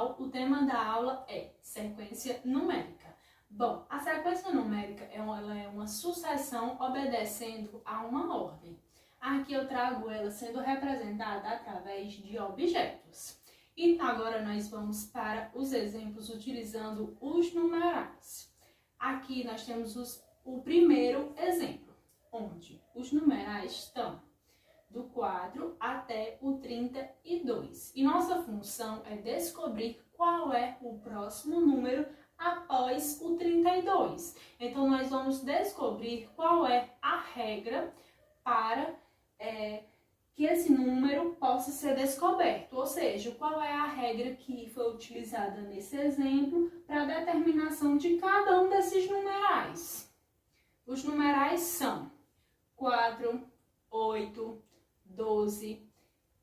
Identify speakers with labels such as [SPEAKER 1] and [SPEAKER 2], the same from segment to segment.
[SPEAKER 1] pessoal, o tema da aula é sequência numérica. Bom, a sequência numérica ela é uma sucessão obedecendo a uma ordem. Aqui eu trago ela sendo representada através de objetos. E agora nós vamos para os exemplos utilizando os numerais. Aqui nós temos o primeiro exemplo, onde os numerais estão do 4 até o 32. E nossa função é descobrir qual é o próximo número após o 32. Então, nós vamos descobrir qual é a regra para que esse número possa ser descoberto. Ou seja, qual é a regra que foi utilizada nesse exemplo para a determinação de cada um desses numerais. Os numerais são 4, 8, 12,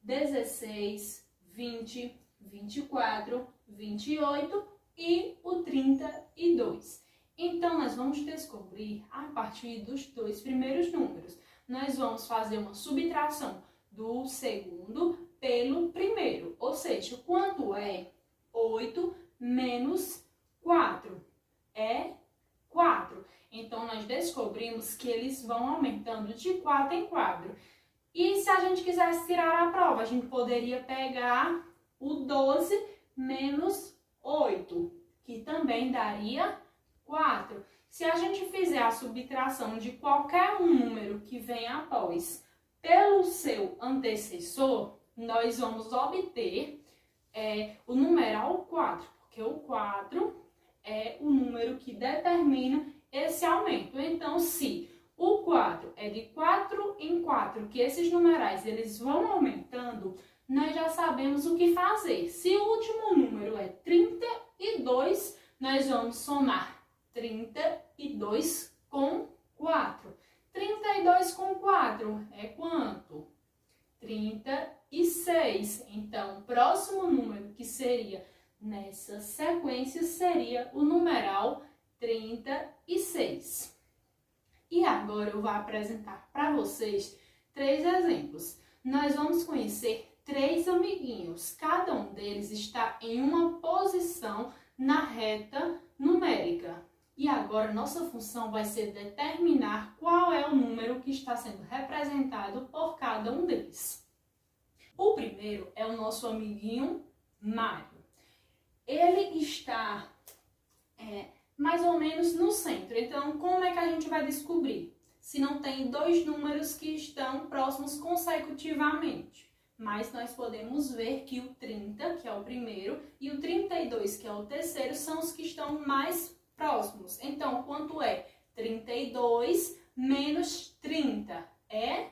[SPEAKER 1] 16, 20, 24, 28 e o 32. Então, nós vamos descobrir a partir dos dois primeiros números. Nós vamos fazer uma subtração do segundo pelo primeiro. Ou seja, quanto é 8 menos 4? É 4. Então, nós descobrimos que eles vão aumentando de 4 em 4. E se a gente quisesse tirar a prova, a gente poderia pegar o 12 menos 8, que também daria 4. Se a gente fizer a subtração de qualquer um número que vem após pelo seu antecessor, nós vamos obter o numeral 4, porque o 4 é o número que determina esse aumento. Então, se o 4 é de 4 em 4, que esses numerais eles vão aumentando, nós já sabemos o que fazer. Se o último número é 32, nós vamos somar 32 com 4. 32 com 4 é quanto? 36. Então, o próximo número que seria nessa sequência seria o numeral 36. E agora eu vou apresentar para vocês 3 exemplos. Nós vamos conhecer 3 amiguinhos. Cada um deles está em uma posição na reta numérica. E agora nossa função vai ser determinar qual é o número que está sendo representado por cada um deles. O primeiro é o nosso amiguinho Mário. Ele está mais ou menos no centro. Então, como é que a gente vai descobrir? Se não tem 2 números que estão próximos consecutivamente. Mas nós podemos ver que o 30, que é o primeiro, e o 32, que é o terceiro, são os que estão mais próximos. Então, quanto é 32 menos 30? É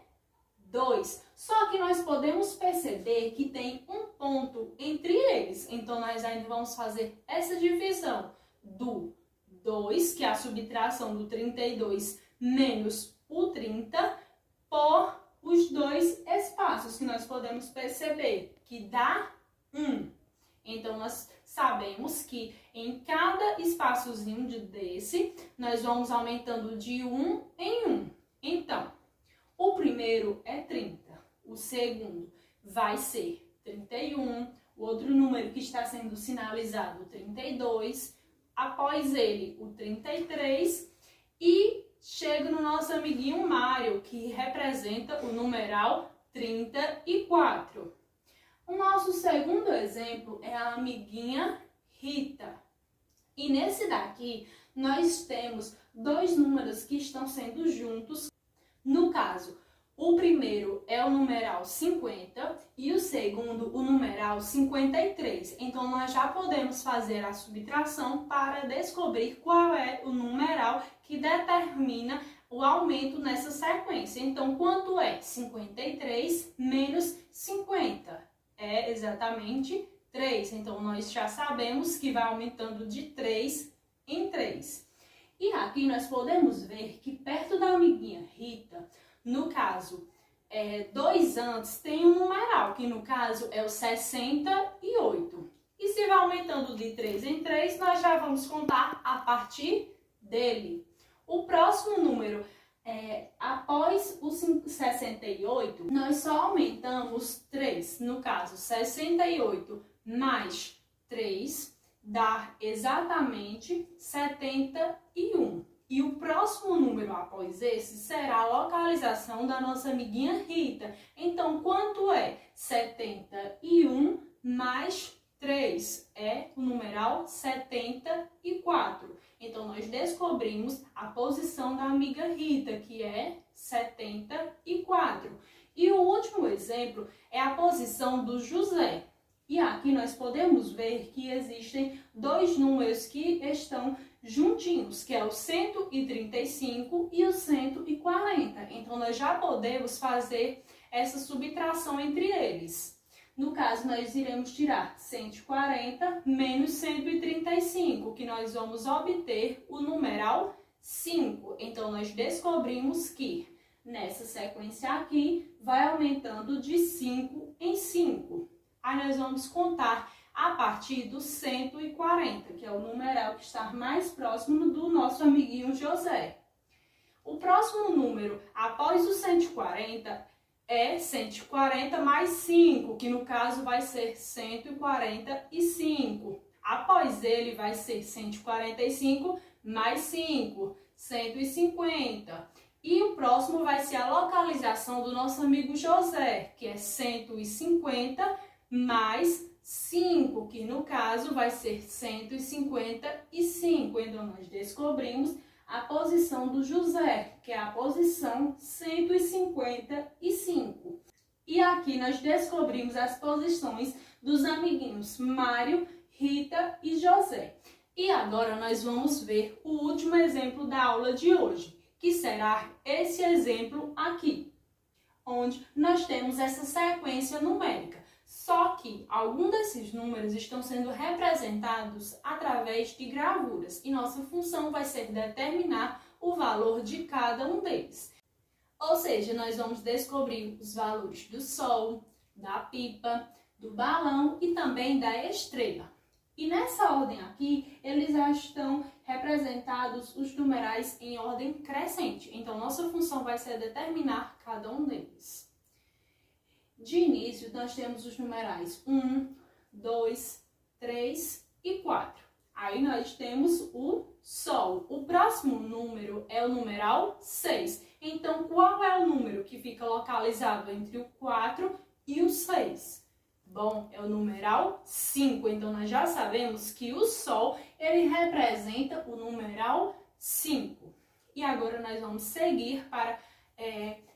[SPEAKER 1] 2. Só que nós podemos perceber que tem um ponto entre eles. Então, nós ainda vamos fazer essa divisão do 2, que é a subtração do 32 menos o 30, por os 2 espaços que nós podemos perceber, que dá 1. Então, nós sabemos que em cada espaçozinho desse, nós vamos aumentando de 1 em 1. Então, o primeiro é 30, o segundo vai ser 31, o outro número que está sendo sinalizado, 32, após ele, o 33, e chega no nosso amiguinho Mário, que representa o numeral 34. O nosso segundo exemplo é a amiguinha Rita. E nesse daqui, nós temos 2 números que estão sendo juntos. No caso, o primeiro é o numeral 50 e o segundo o numeral 53. Então, nós já podemos fazer a subtração para descobrir qual é o numeral que determina o aumento nessa sequência. Então, quanto é 53 menos 50? É exatamente 3. Então, nós já sabemos que vai aumentando de 3 em 3. E aqui nós podemos ver que perto da amiguinha Rita, no caso, 2 antes tem um numeral, que no caso é o 68. E se vai aumentando de 3 em 3, nós já vamos contar a partir dele. O próximo número, após o 68, nós só aumentamos 3. No caso, 68 mais 3 dá exatamente 71. E o próximo número após esse será a localização da nossa amiguinha Rita. Então, quanto é 71 mais 3? É o numeral 74. Então, nós descobrimos a posição da amiga Rita, que é 74. E o último exemplo é a posição do José. E aqui nós podemos ver que existem dois números que estão juntinhos, que é o 135 e o 140. Então, nós já podemos fazer essa subtração entre eles. No caso, nós iremos tirar 140 menos 135, que nós vamos obter o numeral 5. Então, nós descobrimos que nessa sequência aqui vai aumentando de 5 em 5. Aí nós vamos contar a partir do 140, que é o numeral que está mais próximo do nosso amiguinho José. O próximo número após o 140 é 140 mais 5, que no caso vai ser 145. Após ele vai ser 145 mais 5, 150. E o próximo vai ser a localização do nosso amigo José, que é 150 mais 5, que no caso vai ser 155. Então, nós descobrimos a posição do José, que é a posição 155. E aqui nós descobrimos as posições dos amiguinhos Mário, Rita e José. E agora nós vamos ver o último exemplo da aula de hoje, que será esse exemplo aqui, onde nós temos essa sequência numérica. Só que alguns desses números estão sendo representados através de gravuras e nossa função vai ser determinar o valor de cada um deles. Ou seja, nós vamos descobrir os valores do Sol, da pipa, do balão e também da estrela. E nessa ordem aqui, eles já estão representados os numerais em ordem crescente. Então, nossa função vai ser determinar cada um deles. De início, nós temos os numerais 1, 2, 3 e 4. Aí nós temos o Sol. O próximo número é o numeral 6. Então, qual é o número que fica localizado entre o 4 e o 6? Bom, é o numeral 5. Então, nós já sabemos que o Sol, ele representa o numeral 5. E agora nós vamos seguir para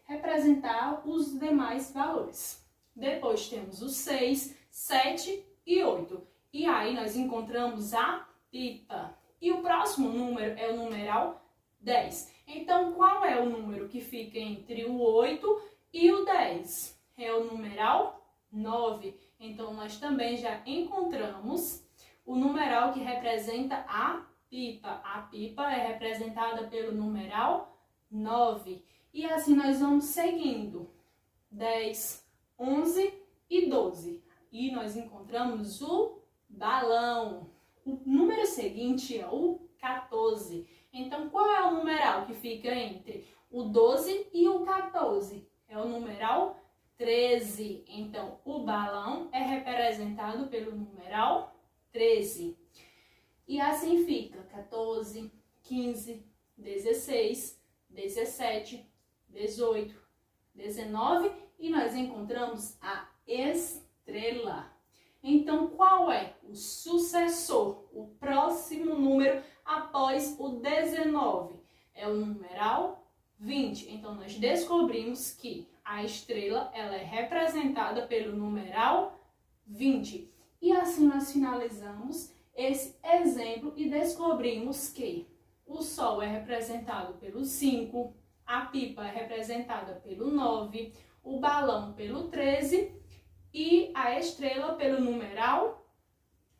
[SPEAKER 1] representar os demais valores. Depois temos o 6, 7 e 8. E aí nós encontramos a pipa. E o próximo número é o numeral 10. Então, qual é o número que fica entre o 8 e o 10? É o numeral 9. Então, nós também já encontramos o numeral que representa a pipa. A pipa é representada pelo numeral 9. E assim nós vamos seguindo. 10, 11 e 12. E nós encontramos o balão. O número seguinte é o 14. Então, qual é o numeral que fica entre o 12 e o 14? É o numeral 13. Então, o balão é representado pelo numeral 13. E assim fica 14, 15, 16, 17, 18, 19 e nós encontramos a estrela. Então, qual é o sucessor, o próximo número após o 19? É o numeral 20. Então, nós descobrimos que a estrela ela é representada pelo numeral 20. E assim nós finalizamos esse exemplo e descobrimos que o Sol é representado pelo 5, a pipa é representada pelo 9, o balão pelo 13 e a estrela pelo numeral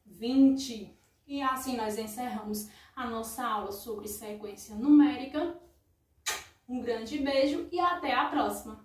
[SPEAKER 1] 20. E assim nós encerramos a nossa aula sobre sequência numérica. Um grande beijo e até a próxima!